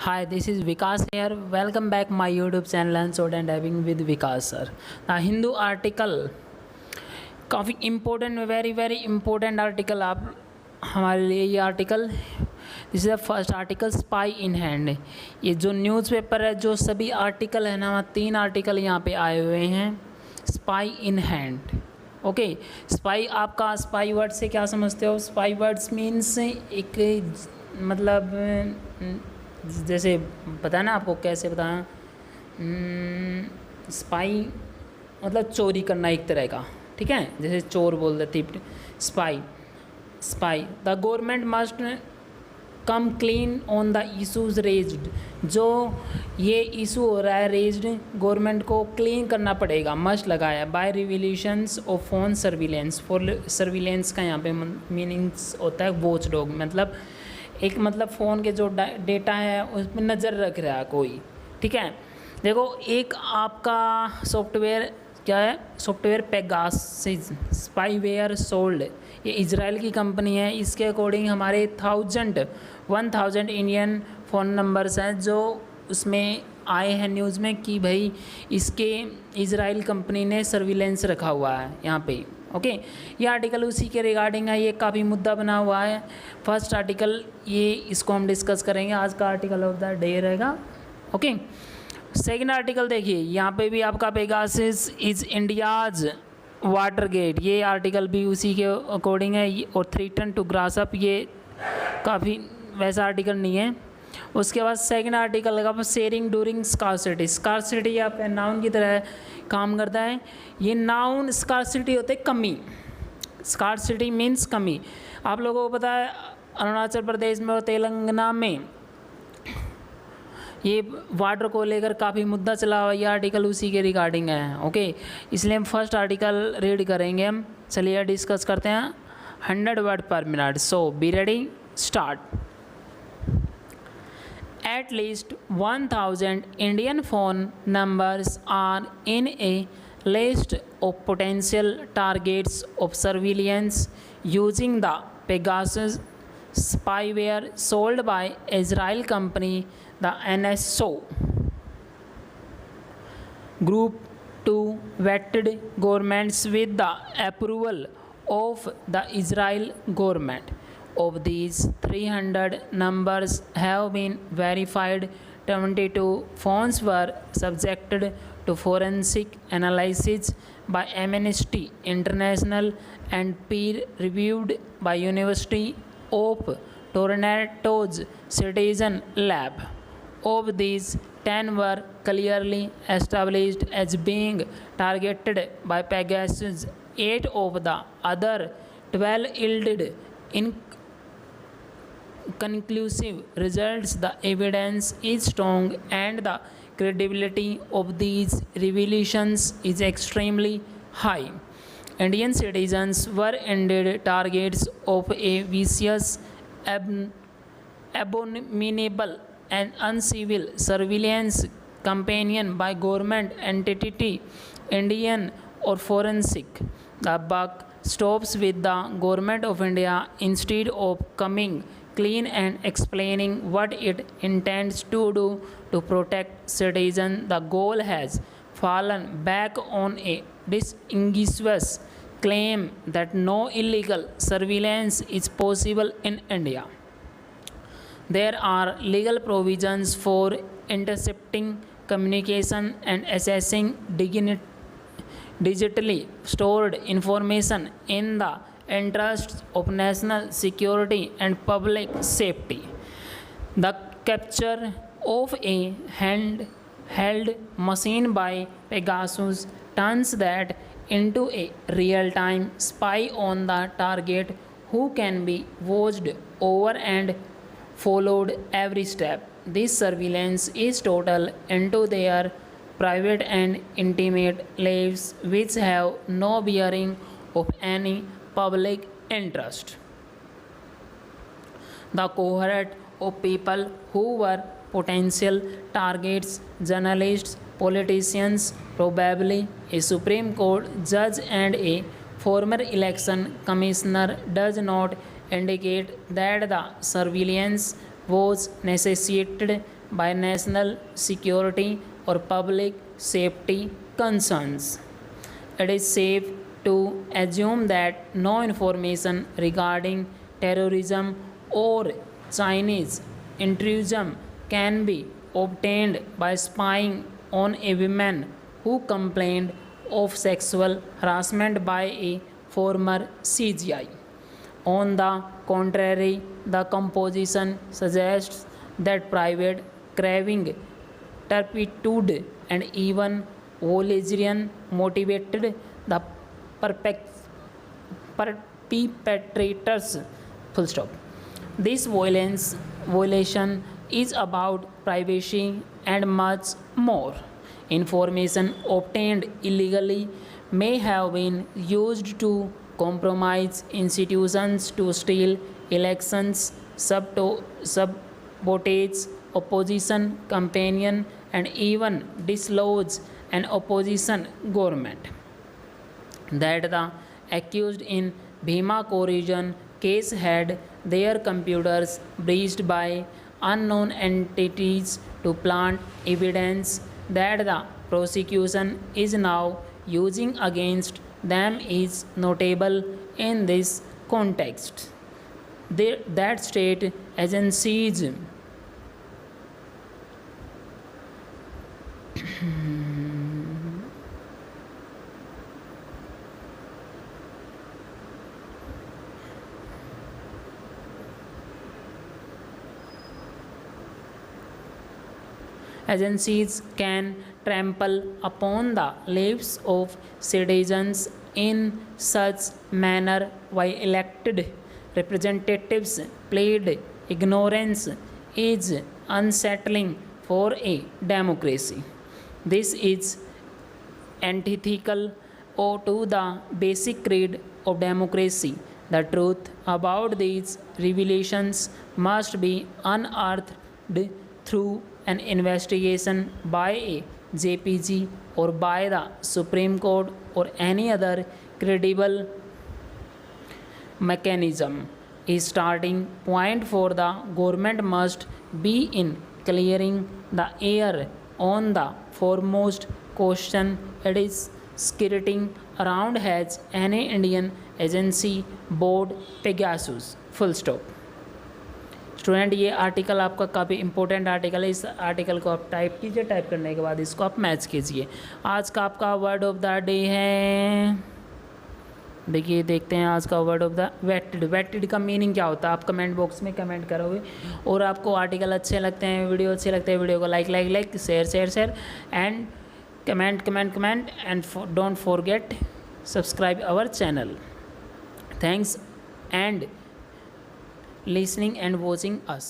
Hi, this is Vikas here. Welcome back my YouTube channel Learn Sword and Diving with Vikas sir. The Hindu article काफ़ी important very very important article आप हमारे लिए ये article this is the first article spy in hand. ये जो newspaper है जो सभी आर्टिकल है ना 3 आर्टिकल यहाँ पे आए हुए हैं spy in hand. Okay spy आपका स्पाई वर्ड से क्या समझते हो? स्पाई वर्ड्स मीन्स एक मतलब जैसे पता है ना आपको कैसे बताया स्पाई मतलब चोरी करना एक तरह का, ठीक है, जैसे चोर बोल देते spy. The government must come clean on the issues raised. जो ये इशू हो रहा है रेज्ड गवर्नमेंट को क्लीन करना पड़ेगा, मस्ट लगाया by revolutions of phone surveillance. For surveillance का यहाँ पे मीनिंग्स होता है वॉच डॉग, मतलब एक मतलब फ़ोन के जो डेटा है उस पर नज़र रख रहा है कोई, ठीक है। देखो एक आपका सॉफ्टवेयर क्या है, सॉफ्टवेयर पेगासस स्पाईवेयर सोल्ड, ये इजराइल की कंपनी है। इसके अकॉर्डिंग हमारे 1000 इंडियन फ़ोन नंबर्स हैं जो उसमें आए हैं न्यूज़ में कि भाई इसके इजराइल कंपनी ने सर्विलेंस रखा हुआ है यहाँ पे। ओके ये आर्टिकल उसी के रिगार्डिंग है, ये काफ़ी मुद्दा बना हुआ है। फर्स्ट आर्टिकल ये इसको हम डिस्कस करेंगे, आज का आर्टिकल ऑफ द डे रहेगा। ओके सेकेंड आर्टिकल देखिए यहाँ पे भी आपका Pegasus is India's Watergate, ये आर्टिकल भी उसी के अकॉर्डिंग है। और थ्रेटन टू ग्रासअप, ये काफ़ी वैसा आर्टिकल नहीं है। उसके बाद सेकंड आर्टिकल लगा शेयरिंग ड्यूरिंग स्कार्सिटी। स्कार्सिटी आपका नाउन की तरह काम करता है। ये नाउन स्कार्सिटी होते कमी, स्कार्सिटी मीन्स कमी। आप लोगों को पता है अरुणाचल प्रदेश में और तेलंगाना में ये वाटर को लेकर काफ़ी मुद्दा चला हुआ, ये आर्टिकल उसी के रिगार्डिंग है। ओके इसलिए हम फर्स्ट आर्टिकल रीड करेंगे हम। चलिए डिस्कस करते हैं 100 वर्ड पर minute. So be ready, start. At least 1000 Indian phone numbers are in a list of potential targets of surveillance using the Pegasus spyware sold by Israel company the NSO Group to vetted governments with the approval of the Israel government. Of these 300 numbers have been verified. 22 phones were subjected to forensic analysis by Amnesty International and peer reviewed by University of Toronto's Citizen Lab. Of these 10 were clearly established as being targeted by Pegasus. 8 of the other 12 yielded conclusive results. The evidence is strong and the credibility of these revelations is extremely high. Indian citizens were indeed targets of a vicious, abominable and uncivil surveillance campaign by government entity, Indian or forensic. The buck stops with the government of India. Instead of coming clean and explaining what it intends to do to protect citizens, the goal has fallen back on a disingenuous claim that no illegal surveillance is possible in India. There are legal provisions for intercepting communication and accessing digitally stored information in the interests of national security and public safety. The capture of a handheld machine by Pegasus turns that into a real-time spy on the target who can be watched over and followed every step. This surveillance is total into their private and intimate lives which have no bearing of any public interest. The cohort of people who were potential targets, journalists, politicians, probably a Supreme Court judge and a former election commissioner, does not indicate that the surveillance was necessitated by national security or public safety concerns. It is safe to assume that no information regarding terrorism or Chinese intrusion can be obtained by spying on a woman who complained of sexual harassment by a former CGI. On the contrary, the composition suggests that private craving, turpitude, and even volition motivated the perpetrators. Full stop. This violation is about privacy and much more. Information obtained illegally may have been used to compromise institutions, to steal elections, sabotage opposition campaign, and even dislodge an opposition government. That the accused in Bhima Corrosion case had their computers breached by unknown entities to plant evidence that the prosecution is now using against them is notable in this context. That state agencies agencies can trample upon the lives of citizens in such manner while elected representatives plead ignorance is unsettling for a democracy. This is antithetical to the basic creed of democracy. The truth about these revelations must be unearthed through an investigation by a JPG or by the Supreme Court or any other credible mechanism. A starting point for the government must be in clearing the air on the foremost question it is skirting around. Has any Indian agency board Pegasus? Full stop. Student ये article आपका काफ़ी important article है। इस article को आप type कीजिए, type करने के बाद इसको आप मैच कीजिए। आज का आपका वर्ड ऑफ द डे है, देखिए देखते हैं आज का word of the weighted. Weighted का मीनिंग क्या होता है आप कमेंट बॉक्स में कमेंट करोगे। और आपको आर्टिकल अच्छे लगते हैं, वीडियो अच्छे लगते हैं, वीडियो को like share and comment and don't forget subscribe our channel. Thanks and listening and watching us.